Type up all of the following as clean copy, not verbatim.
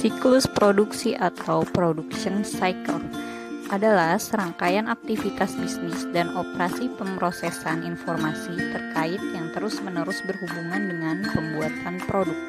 Siklus produksi atau production cycle adalah serangkaian aktivitas bisnis dan operasi pemrosesan informasi terkait yang terus-menerus berhubungan dengan pembuatan produk.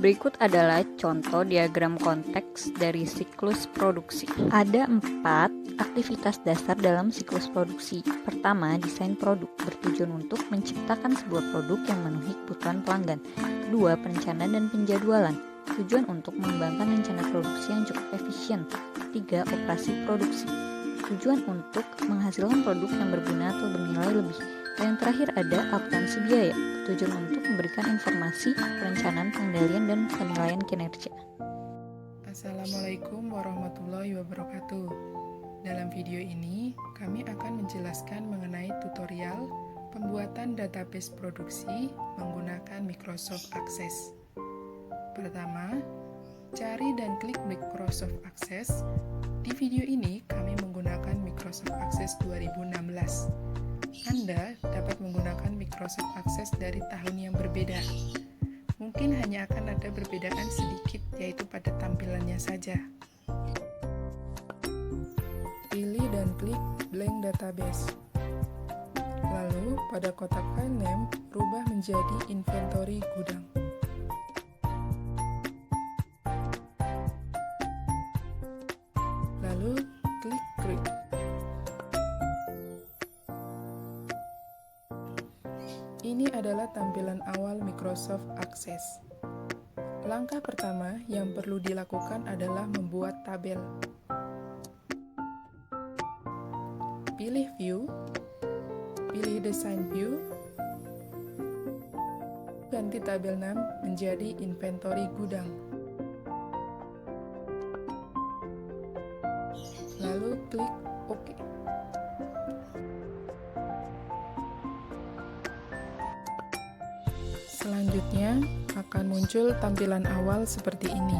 Berikut adalah contoh diagram konteks dari siklus produksi. Ada 4 aktivitas dasar dalam siklus produksi. Pertama, desain produk bertujuan untuk menciptakan sebuah produk yang memenuhi kebutuhan pelanggan. Kedua, perencanaan dan penjadwalan, tujuan untuk mengembangkan rencana produksi yang cukup efisien. Ketiga, operasi produksi, tujuan untuk menghasilkan produk yang berguna atau bernilai lebih. Dan yang terakhir ada akuntansi biaya, tujuan untuk memberikan informasi, perencanaan, pengendalian, dan penilaian kinerja. Assalamualaikum warahmatullahi wabarakatuh. Dalam video ini, kami akan menjelaskan mengenai tutorial pembuatan database produksi menggunakan Microsoft Access. Pertama, cari dan klik Microsoft Access. Di video ini, kami menggunakan Microsoft Access 2016. Anda dapat menggunakan Microsoft Access dari tahun yang berbeda. Mungkin hanya akan ada perbedaan sedikit, yaitu pada tampilannya saja. Pilih dan klik Blank Database. Lalu, pada kotak file name, rubah menjadi inventory gudang. Lalu, klik Create. Ini adalah tampilan awal Microsoft Access. Langkah pertama yang perlu dilakukan adalah membuat tabel. Pilih View, pilih Design View, ganti tabel 6 menjadi Inventory Gudang. Lalu klik OK. Selanjutnya akan muncul tampilan awal seperti ini.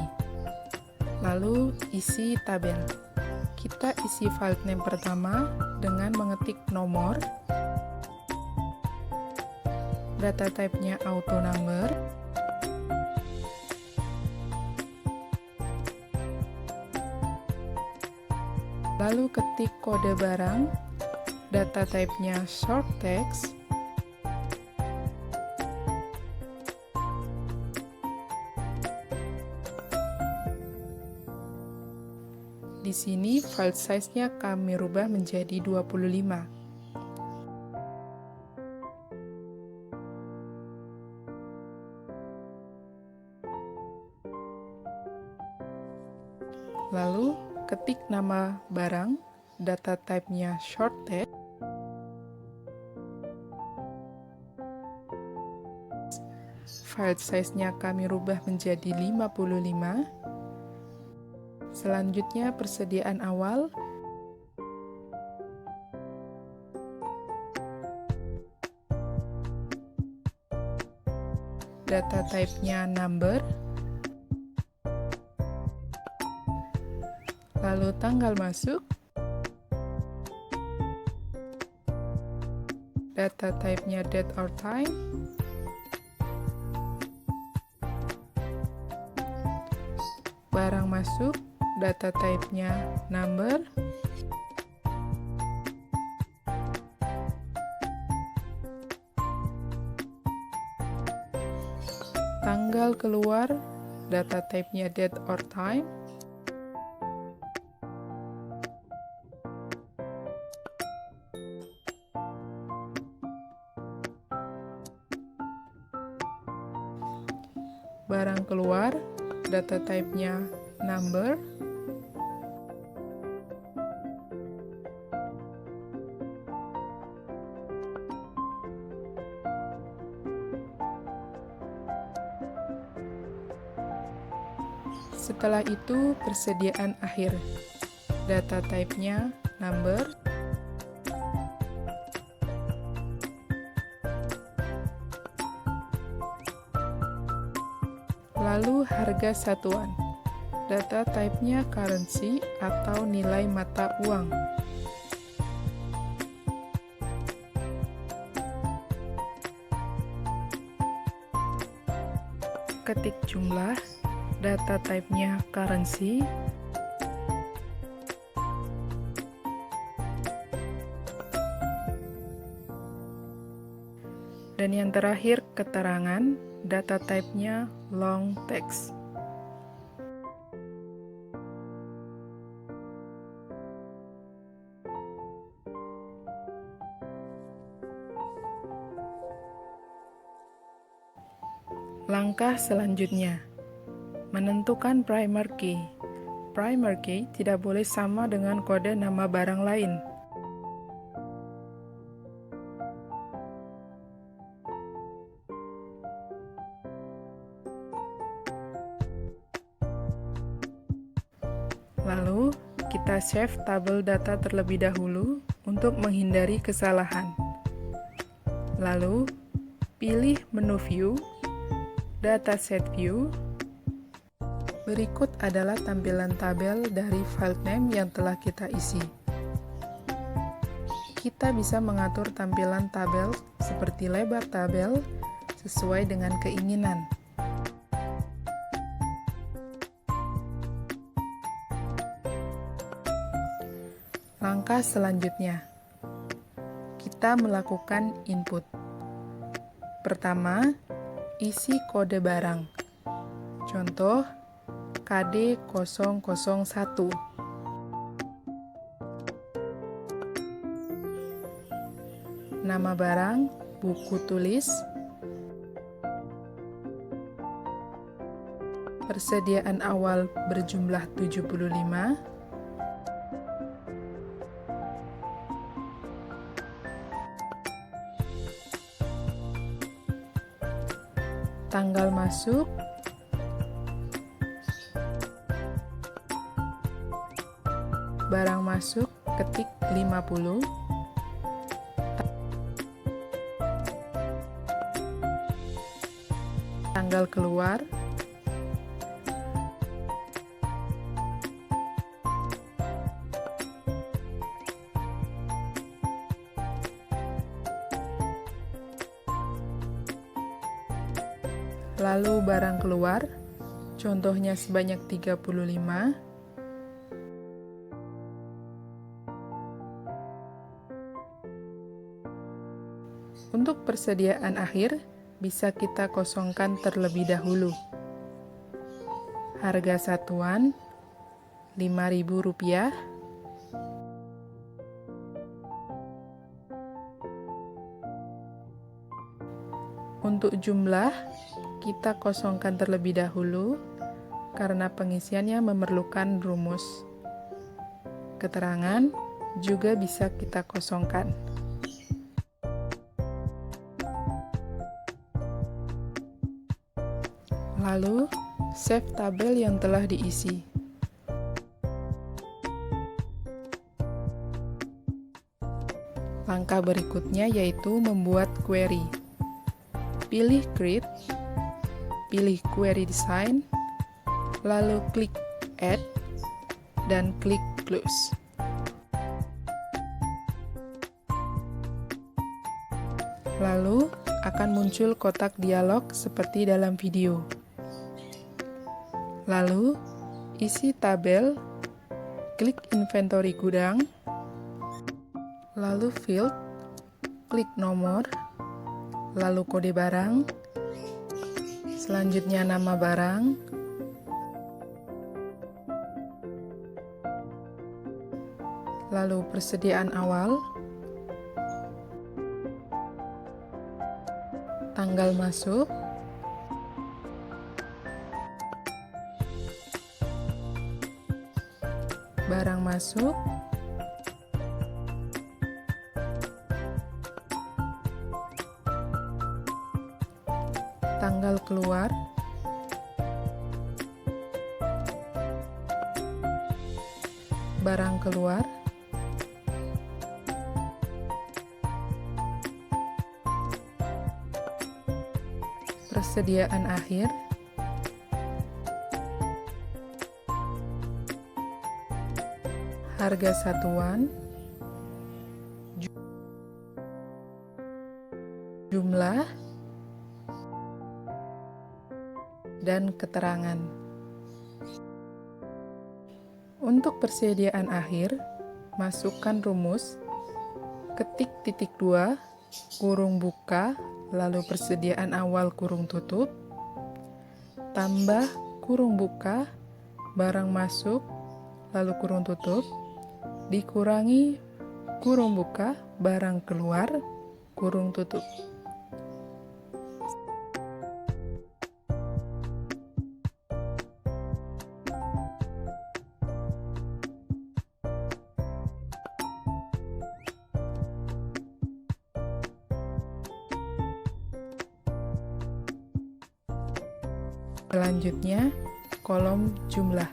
Lalu isi tabel. Kita isi file name pertama dengan mengetik nomor, data type-nya auto number, lalu ketik kode barang, data type-nya short text, di sini file size-nya kami rubah menjadi 25. Lalu ketik nama barang, data type-nya short text, file size-nya kami rubah menjadi 55. Selanjutnya persediaan awal, data type-nya number, lalu tanggal masuk, data type-nya date or time, barang masuk, data type-nya number, tanggal keluar, data type-nya date or time, barang keluar, data type-nya number, setelah itu persediaan akhir, data type-nya number, lalu harga satuan, data type-nya currency atau nilai mata uang. ketik jumlah, data type-nya currency, dan yang terakhir keterangan, data type-nya long text. Langkah selanjutnya, menentukan primer key. Primer key tidak boleh sama dengan kode nama barang lain. Lalu, kita save tabel data terlebih dahulu untuk menghindari kesalahan. Lalu, pilih menu View, Dataset View. Berikut adalah tampilan tabel dari file name yang telah kita isi. Kita bisa mengatur tampilan tabel seperti lebar tabel sesuai dengan keinginan. Langkah selanjutnya, kita melakukan input. Pertama, isi kode barang. Contoh, KD001. Nama barang, buku tulis. Persediaan awal berjumlah 75. Tanggal masuk, barang masuk, ketik 50, tanggal keluar, lalu barang keluar, contohnya sebanyak 35. Untuk persediaan akhir, bisa kita kosongkan terlebih dahulu. Harga satuan Rp5.000. Untuk jumlah, kita kosongkan terlebih dahulu karena pengisiannya memerlukan rumus. Keterangan juga bisa kita kosongkan. Lalu, save tabel yang telah diisi. Langkah berikutnya yaitu membuat query. Pilih Create, pilih Query Design, lalu klik Add, dan klik Close. Lalu, akan muncul kotak dialog seperti dalam video. Lalu, isi tabel, klik Inventory Gudang, lalu Field, klik nomor, lalu kode barang, selanjutnya nama barang, lalu persediaan awal, tanggal masuk, barang masuk, tanggal keluar, barang keluar, persediaan akhir, harga satuan, jumlah, dan keterangan. Untuk persediaan akhir, masukkan rumus, ketik titik 2, kurung buka, lalu persediaan awal kurung tutup, tambah kurung buka, barang masuk, lalu kurung tutup, dikurangi kurung buka, barang keluar, kurung tutup. Selanjutnya, kolom jumlah.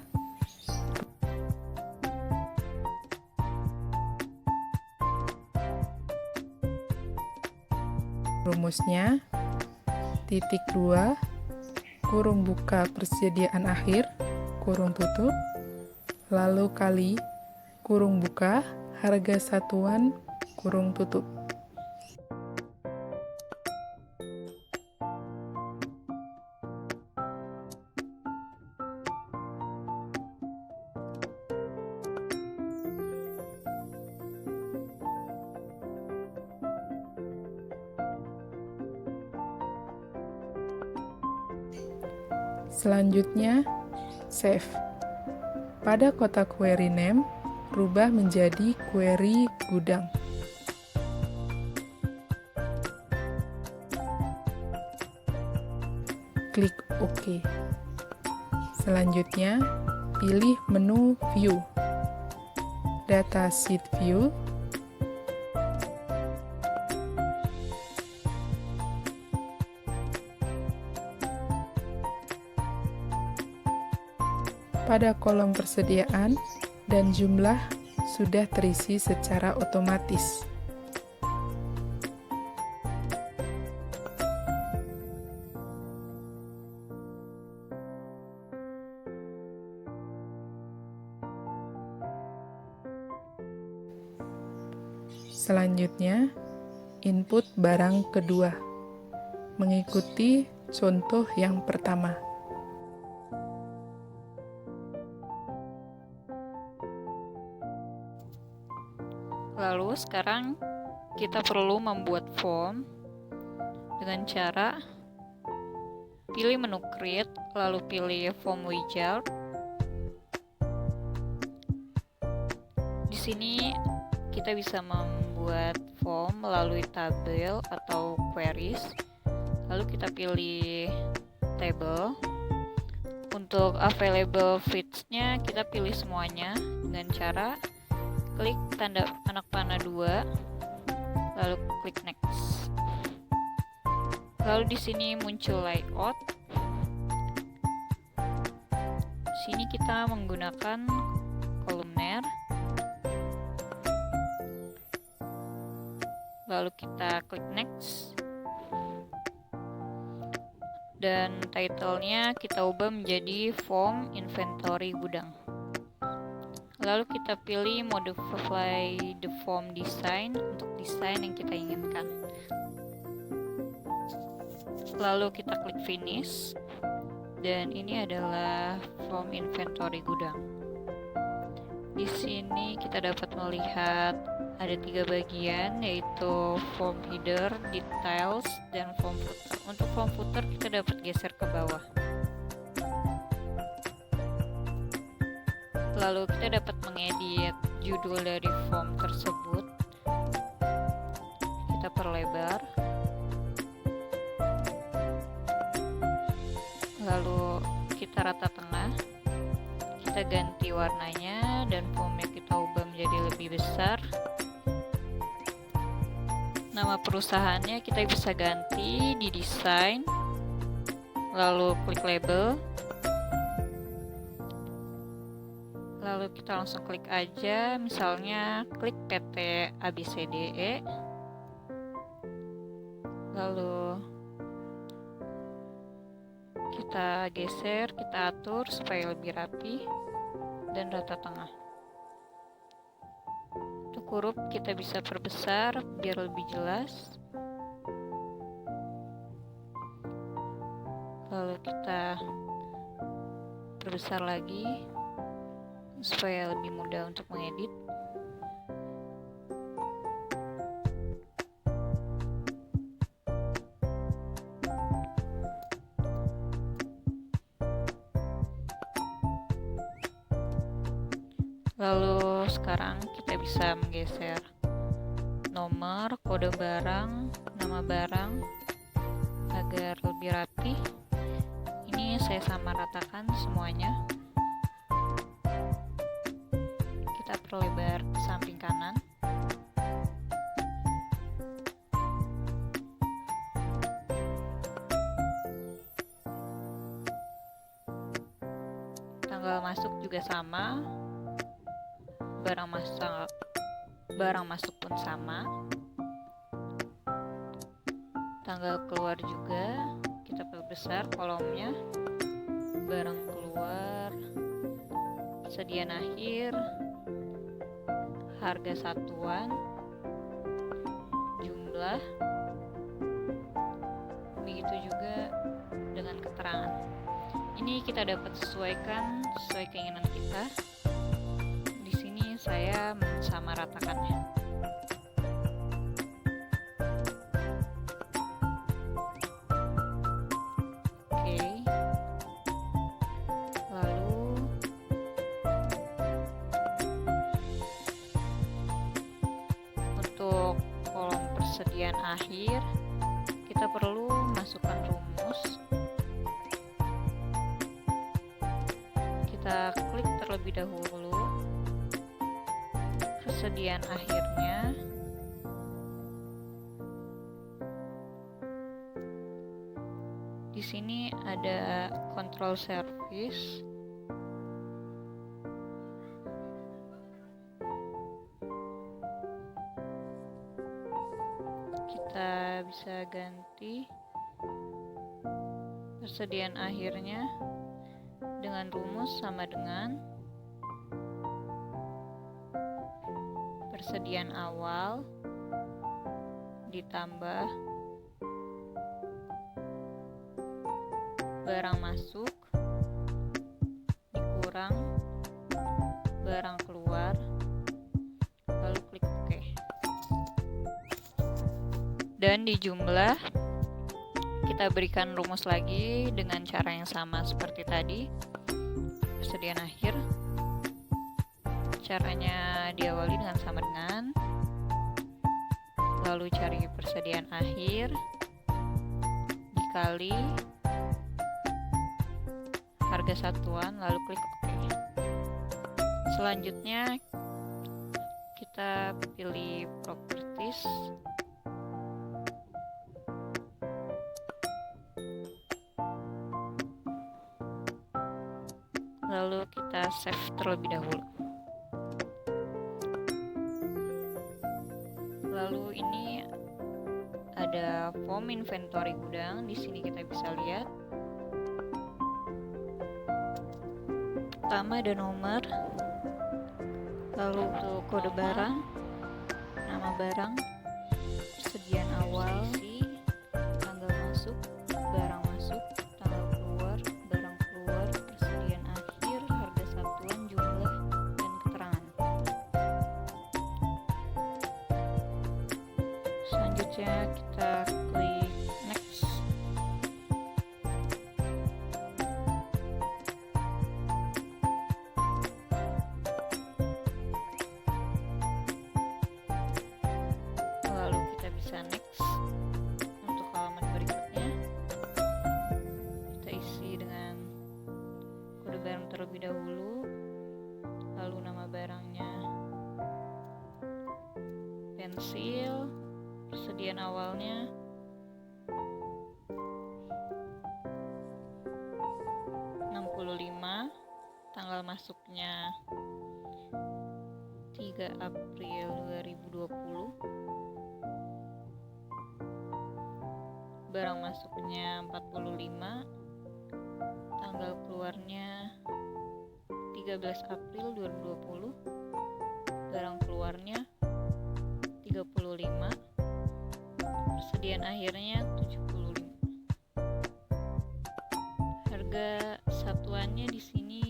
Rumusnya, titik 2, kurung buka persediaan akhir, kurung tutup, lalu kali, kurung buka, harga satuan, kurung tutup. Selanjutnya, save. Pada kotak query name, rubah menjadi query gudang. Klik OK. Selanjutnya, pilih menu View. Data Sheet View. Pada kolom persediaan dan jumlah sudah terisi secara otomatis. Selanjutnya, input barang kedua, mengikuti contoh yang pertama. Lalu sekarang kita perlu membuat form dengan cara pilih menu create, lalu pilih form wizard. Di sini kita bisa membuat form melalui tabel atau queries. Lalu kita pilih table. Untuk available fields-nya kita pilih semuanya dengan cara klik tanda anak panah 2, lalu klik next. Lalu di sini muncul layout. Di sini kita menggunakan kolumner. Lalu kita klik next. Dan title-nya kita ubah menjadi form inventory gudang. Lalu kita pilih modify the form design untuk desain yang kita inginkan. Lalu kita klik finish. Dan ini adalah form inventory gudang. Di sini kita dapat melihat ada 3 bagian, yaitu form header, details, dan form footer. Untuk form footer kita dapat geser ke bawah. Lalu kita dapat mengedit judul dari form tersebut. Kita perlebar. Lalu kita rata tengah. Kita ganti warnanya dan formnya kita ubah menjadi lebih besar. Nama perusahaannya kita bisa ganti di desain. Lalu klik label. Lalu kita langsung klik aja, misalnya klik PT ABCDE. Lalu kita geser, kita atur supaya lebih rapi dan rata tengah. Untuk huruf kita bisa perbesar biar lebih jelas. Lalu kita perbesar lagi supaya lebih mudah untuk mengedit. Lalu sekarang kita bisa menggeser nomor, kode barang, nama barang agar lebih rapi. Ini saya samaratakan semuanya. Kita perlebar ke samping kanan. Tanggal masuk juga sama. Barang masuk pun sama. Tanggal keluar juga kita perbesar kolomnya. Barang keluar, persediaan akhir, harga satuan, jumlah, begitu juga dengan keterangan. Ini kita dapat sesuaikan sesuai keinginan kita. Di sini saya mensamaratakannya. Oke. Lalu untuk kolom persediaan akhir kita perlu masukkan rumus. Kita klik terlebih dahulu persediaan akhirnya. Di sini ada control service. Kita bisa ganti persediaan akhirnya dengan rumus sama dengan persediaan awal ditambah barang masuk dikurang barang keluar, lalu klik OK. Dan di jumlah kita berikan rumus lagi dengan cara yang sama seperti tadi. Persediaan akhir, caranya diawali dengan sama dengan, lalu cari persediaan akhir dikali harga satuan, lalu klik OK. Selanjutnya kita pilih properties, lalu kita save terlebih dahulu. Lalu ini ada form inventory gudang. Di sini kita bisa lihat pertama ada nomor, lalu untuk kode barang, nama barang, persediaan awal, tanggal masuk, barang masuk, tanggal keluar, barang keluar, persediaan akhir, harga satuan, jumlah, dan keterangan. Selanjutnya kita klik next. Lalu kita bisa next. Untuk halaman berikutnya kita isi dengan kode barang terlebih dahulu, lalu nama barangnya pensil, persediaan awalnya Rp65, tanggal masuknya 3 April 2020, barang masuknya 45, tanggal keluarnya 13 April 2020, barang keluarnya 35, persediaan akhirnya 75. Harga satuannya di sini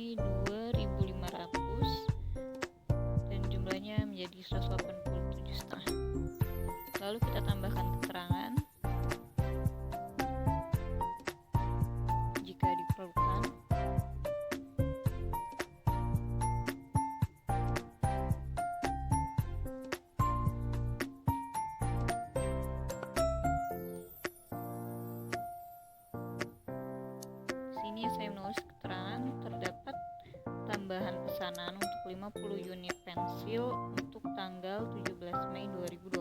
sini saya menulis keterangan terdapat tambahan pesanan untuk 50 unit pensil untuk tanggal 17 Mei 2020.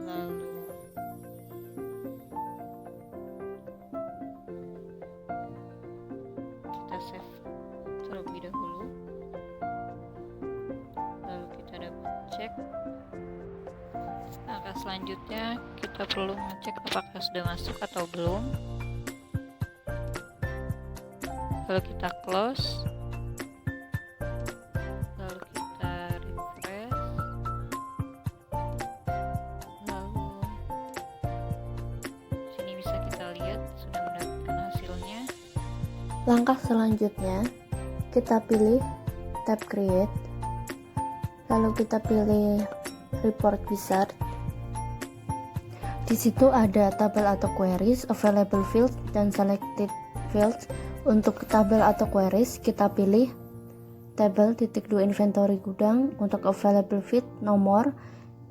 Lalu kita save terlebih dahulu. Lalu kita dapat cek. Langkah selanjutnya kita perlu mengecek apakah sudah masuk atau belum. Lalu kita close, lalu kita refresh, lalu sini bisa kita lihat sudah mendapatkan hasilnya. Langkah selanjutnya kita pilih tab create, lalu kita pilih report wizard. Di situ ada tabel atau queries, available fields, dan selected fields. Untuk tabel atau queries kita pilih tabel (2) inventory gudang. Untuk available field nomor,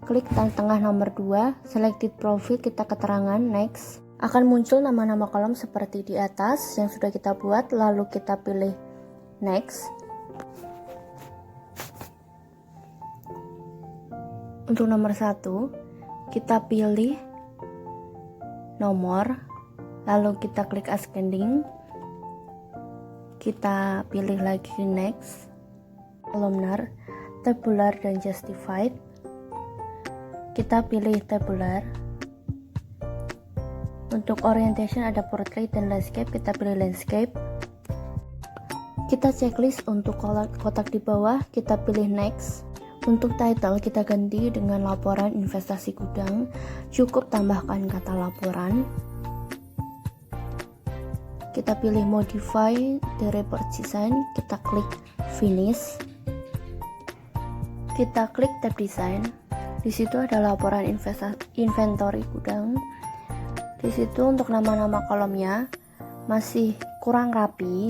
klik tengah nomor 2, selected profit, kita keterangan next. Akan muncul nama-nama kolom seperti di atas yang sudah kita buat, lalu kita pilih next. Untuk nomor 1 kita pilih nomor, lalu kita klik ascending, kita pilih lagi next, columnar, tabular, dan justified. Kita pilih tabular. Untuk orientation ada portrait dan landscape, kita pilih landscape. Kita checklist untuk kotak di bawah, kita pilih next. Untuk title kita ganti dengan laporan investasi gudang, cukup tambahkan kata laporan. Kita pilih modify the report design, kita klik finish. Kita klik tab design. Di situ ada laporan inventory gudang. Di situ untuk nama-nama kolomnya masih kurang rapi.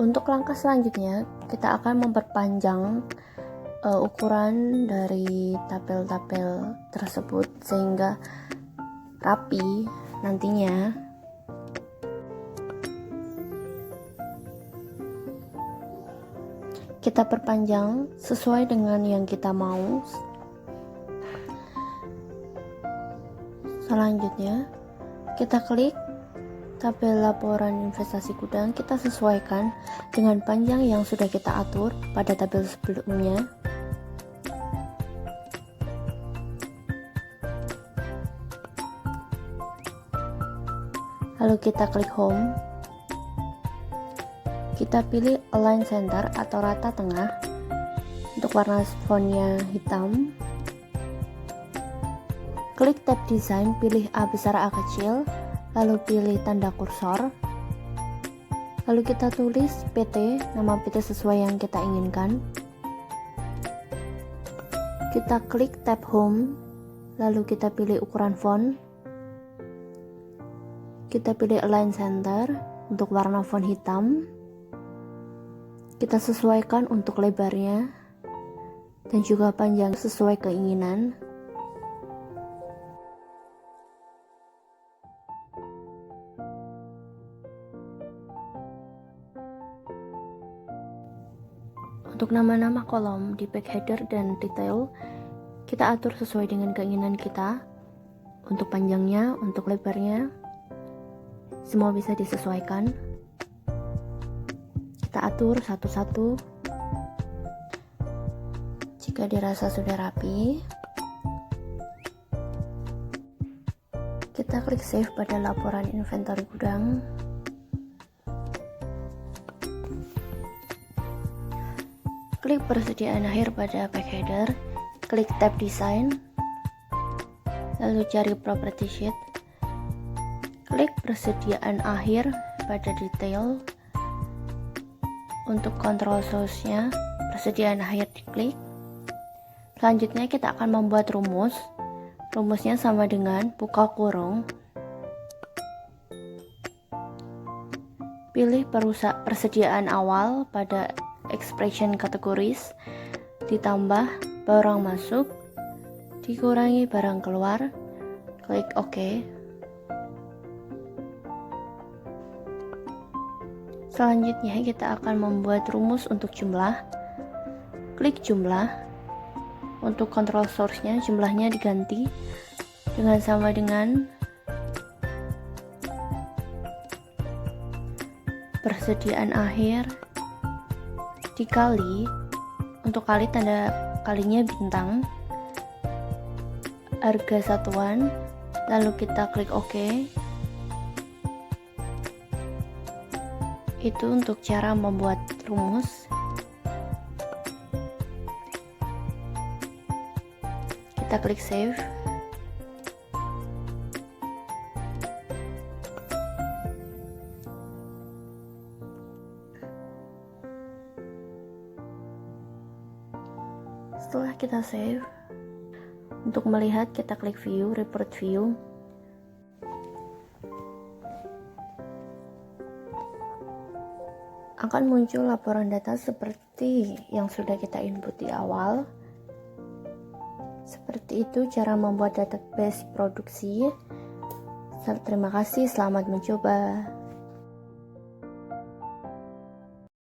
Untuk langkah selanjutnya kita akan memperpanjang ukuran dari tabel-tabel tersebut sehingga rapi nantinya. Kita perpanjang sesuai dengan yang kita mau. Selanjutnya kita klik tabel laporan investasi gudang, kita sesuaikan dengan panjang yang sudah kita atur pada tabel sebelumnya. Lalu kita klik home. Kita pilih align center atau rata tengah. Untuk warna fontnya hitam. Klik tab design, pilih A besar A kecil, lalu pilih tanda kursor. Lalu kita tulis PT, nama PT sesuai yang kita inginkan. Kita klik tab home, lalu kita pilih ukuran font. Kita pilih align center untuk warna font hitam. Kita sesuaikan untuk lebarnya dan juga panjang sesuai keinginan. Untuk nama-nama kolom di back header dan detail, kita atur sesuai dengan keinginan kita. Untuk panjangnya, untuk lebarnya, semua bisa disesuaikan. Kita atur satu-satu. Jika dirasa sudah rapi, kita klik save pada laporan inventory gudang. Klik persediaan akhir pada back header, klik tab design, lalu cari property sheet, klik persediaan akhir pada detail. Untuk kontrol source-nya, persediaan akhir diklik. Selanjutnya kita akan membuat rumus. Rumusnya sama dengan buka kurung, pilih persediaan awal pada expression categories, ditambah barang masuk, dikurangi barang keluar, klik OK. Selanjutnya kita akan membuat rumus untuk jumlah. Klik jumlah. Untuk control source-nya jumlahnya diganti dengan sama dengan persediaan akhir dikali, untuk kali tanda kalinya bintang, harga satuan, lalu kita klik OK. Itu untuk cara membuat rumus. Kita klik save. Setelah kita save, untuk melihat kita klik view, report view. Akan muncul laporan data seperti yang sudah kita input di awal. Seperti itu cara membuat database produksi. Terima kasih, selamat mencoba.